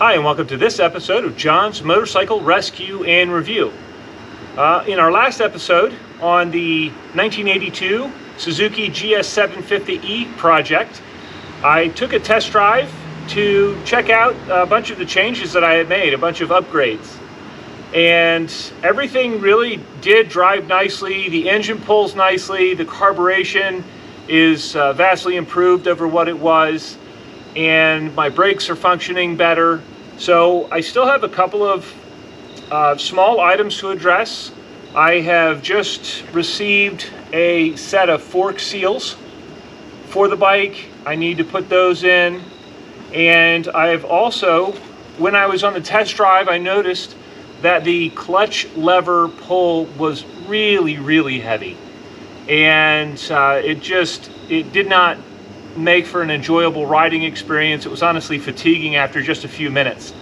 Hi, and welcome to this episode of John's Motorcycle Rescue and Review. In our last episode on the 1982 Suzuki GS750E project, I took a test drive to check out a bunch of the changes that I had made, a bunch of upgrades. And everything really did drive nicely. The engine pulls nicely. The carburation is vastly improved over what it was. And my brakes are functioning better. So I still have a couple of small items to address. I have just received a set of fork seals for the bike. I need to put those in. And I've also, when I was on the test drive, I noticed that the clutch lever pull was really heavy. And it did not make for an enjoyable riding experience. It was honestly fatiguing after just a few minutes.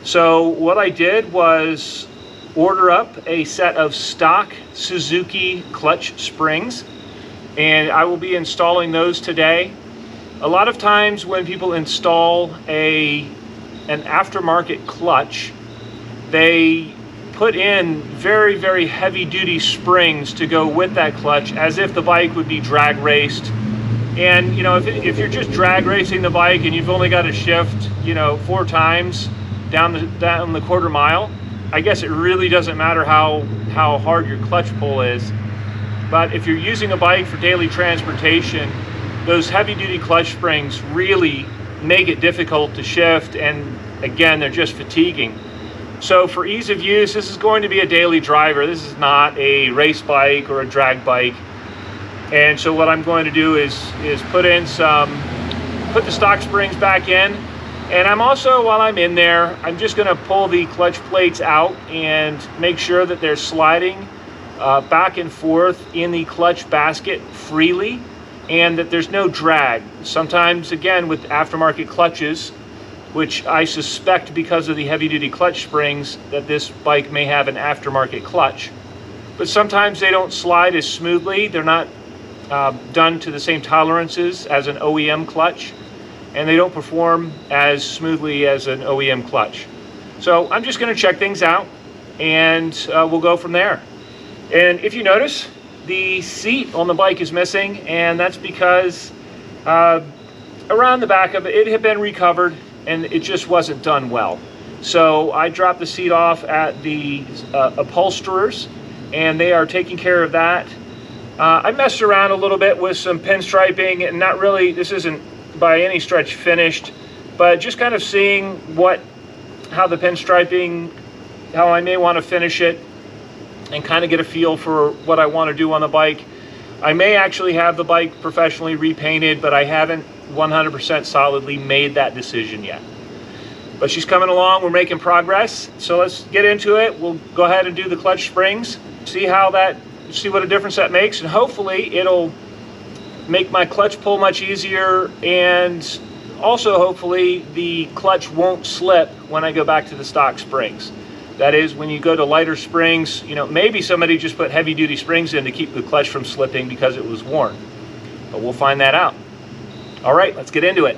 So what I did was order up a set of stock Suzuki clutch springs, and I will be installing those today. A lot of times when people install an aftermarket clutch, they put in very heavy duty springs to go with that clutch, as if the bike would be drag raced. And you know, if you're just drag racing the bike and you've only got to shift, 4 times down the quarter mile, I guess it really doesn't matter how hard your clutch pull is. But if you're using a bike for daily transportation, those heavy duty clutch springs really make it difficult to shift, and again, they're just fatiguing. So for ease of use, this is going to be a daily driver. This is not a race bike or a drag bike. And so what I'm going to do is put the stock springs back in. And I'm also, while I'm in there, I'm just going to pull the clutch plates out and make sure that they're sliding back and forth in the clutch basket freely, and that there's no drag. Sometimes, again, with aftermarket clutches, which I suspect because of the heavy-duty clutch springs, that this bike may have an aftermarket clutch. But sometimes they don't slide as smoothly. They're not done to the same tolerances as an OEM clutch, and they don't perform as smoothly as an OEM clutch. So I'm just going to check things out, and we'll go from there. And if you notice, the seat on the bike is missing, and that's because around the back of it, it had been recovered and it just wasn't done well. So I dropped the seat off at the upholsterers, and they are taking care of that. I messed around a little bit with some pinstriping, and not really, this isn't by any stretch finished, but just kind of seeing how the pinstriping, how I may want to finish it, and kind of get a feel for what I want to do on the bike. I may actually have the bike professionally repainted, but I haven't 100% solidly made that decision yet. But she's coming along, we're making progress. So let's get into it. We'll go ahead and do the clutch springs, see what a difference that makes, and hopefully it'll make my clutch pull much easier, and also hopefully the clutch won't slip when I go back to the stock springs. That is, when you go to lighter springs, maybe somebody just put heavy duty springs in to keep the clutch from slipping because it was worn. But we'll find that out. All right, let's get into it.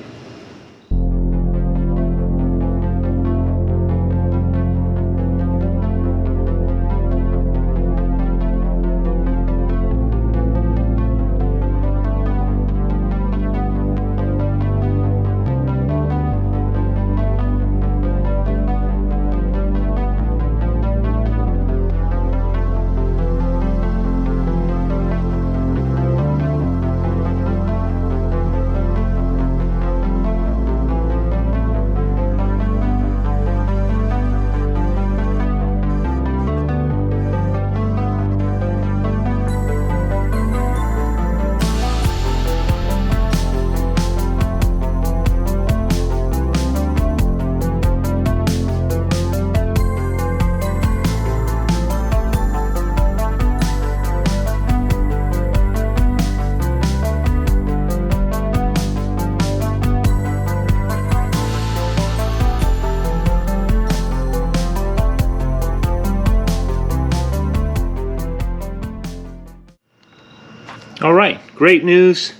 All right, great news.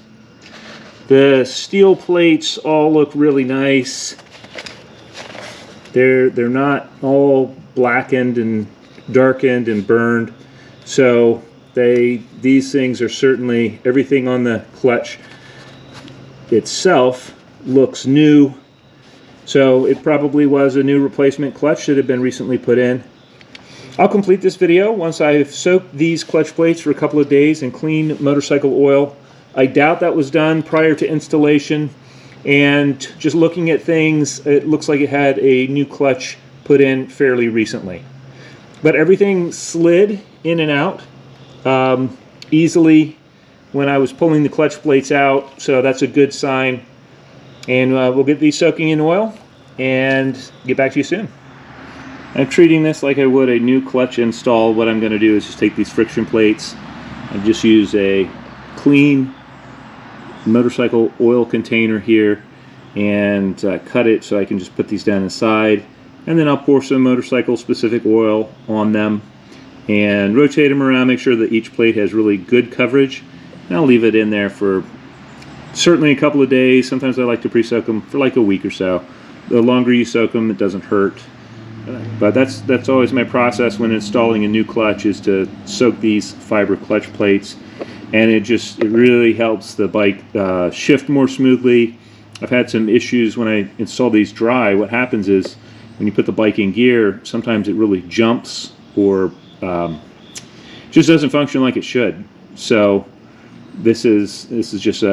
The steel plates all look really nice. They're not all blackened and darkened and burned. So these things are certainly, everything on the clutch itself looks new. So it probably was a new replacement clutch that had been recently put in. I'll complete this video once I've soaked these clutch plates for a couple of days in clean motorcycle oil. I doubt that was done prior to installation, and just looking at things, it looks like it had a new clutch put in fairly recently. But everything slid in and out easily when I was pulling the clutch plates out, so that's a good sign. And we'll get these soaking in oil and get back to you soon. I'm treating this like I would a new clutch install. What I'm going to do is just take these friction plates and just use a clean motorcycle oil container here and cut it so I can just put these down inside, and then I'll pour some motorcycle specific oil on them and rotate them around, make sure that each plate has really good coverage, and I'll leave it in there for certainly a couple of days. Sometimes I like to pre-soak them for like a week or so. The longer you soak them, it doesn't hurt. But that's always my process when installing a new clutch, is to soak these fiber clutch plates, and it really helps the bike shift more smoothly. I've had some issues when I install these dry. What happens is when you put the bike in gear, sometimes it really jumps or just doesn't function like it should. So this is just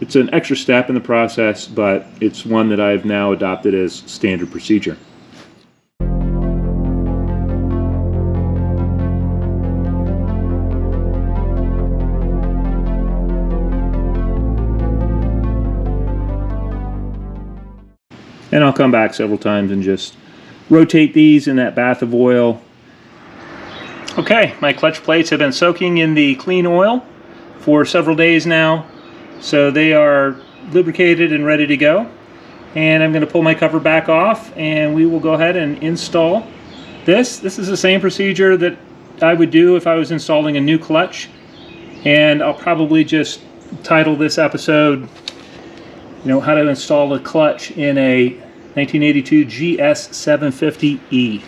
it's an extra step in the process, but it's one that I've now adopted as standard procedure. And I'll come back several times and just rotate these in that bath of oil. Okay, my clutch plates have been soaking in the clean oil for several days now, so they are lubricated and ready to go. And I'm going to pull my cover back off, and we will go ahead and install this. This is the same procedure that I would do if I was installing a new clutch, and I'll probably just title this episode, how to install a clutch in a 1982 GS750E.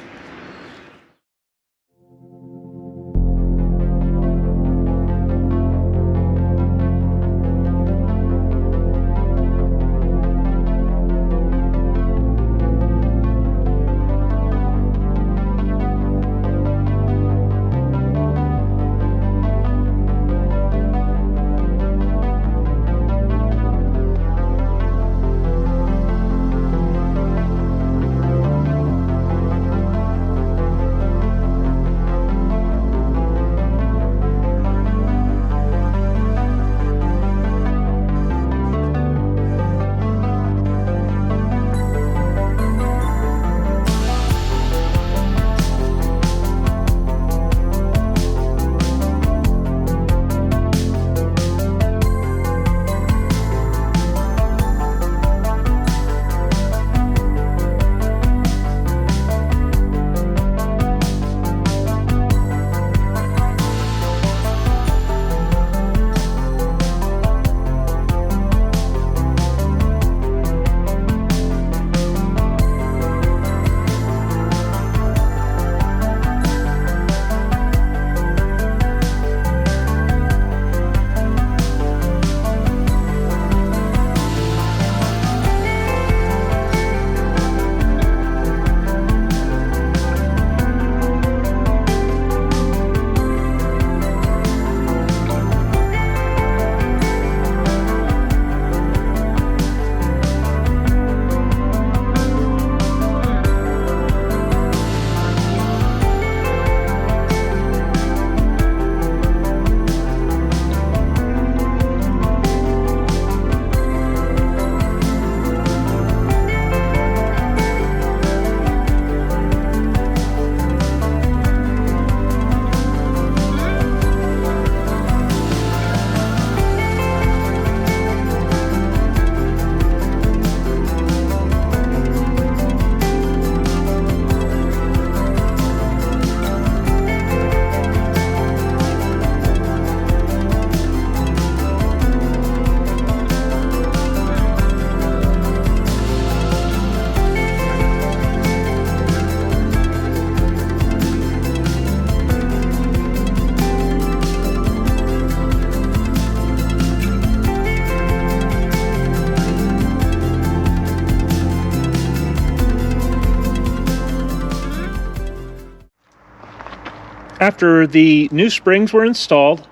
After the new springs were installed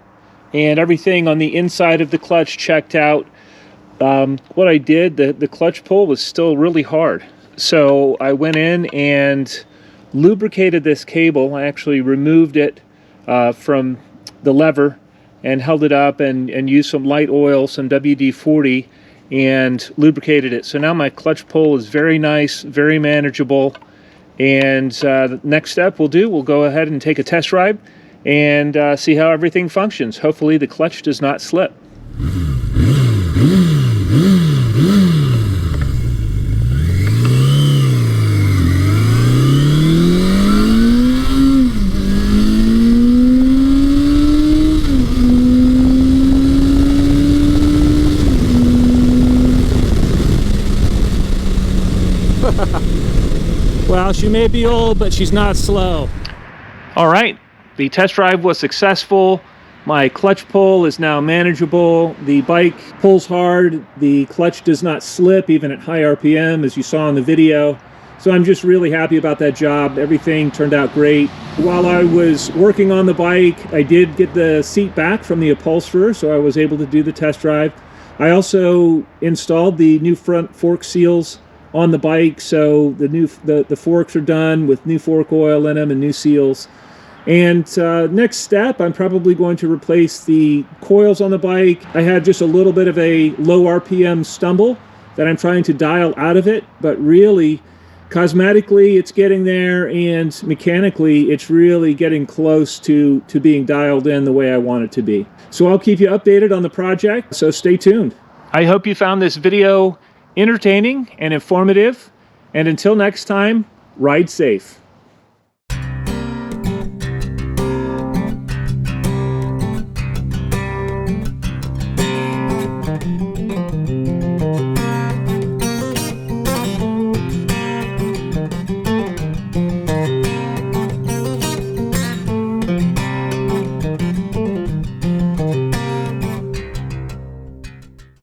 and everything on the inside of the clutch checked out, what I did, the clutch pull was still really hard. So I went in and lubricated this cable. I actually removed it from the lever and held it up and used some light oil, some WD-40, and lubricated it. So now my clutch pull is very nice, very manageable. And the next step we'll go ahead and take a test ride and see how everything functions. Hopefully the clutch does not slip. Well, she may be old, but she's not slow. All right, the test drive was successful. My clutch pull is now manageable. The bike pulls hard. The clutch does not slip, even at high RPM, as you saw in the video. So I'm just really happy about that job. Everything turned out great. While I was working on the bike, I did get the seat back from the upholsterer, so I was able to do the test drive. I also installed the new front fork seals on the bike, so the forks are done with new fork oil in them and new seals. And next step, I'm probably going to replace the coils on the bike. I had just a little bit of a low RPM stumble that I'm trying to dial out of it, but really, cosmetically, it's getting there, and mechanically, it's really getting close to being dialed in the way I want it to be. So I'll keep you updated on the project, so stay tuned. I hope you found this video entertaining and informative, and until next time, ride safe.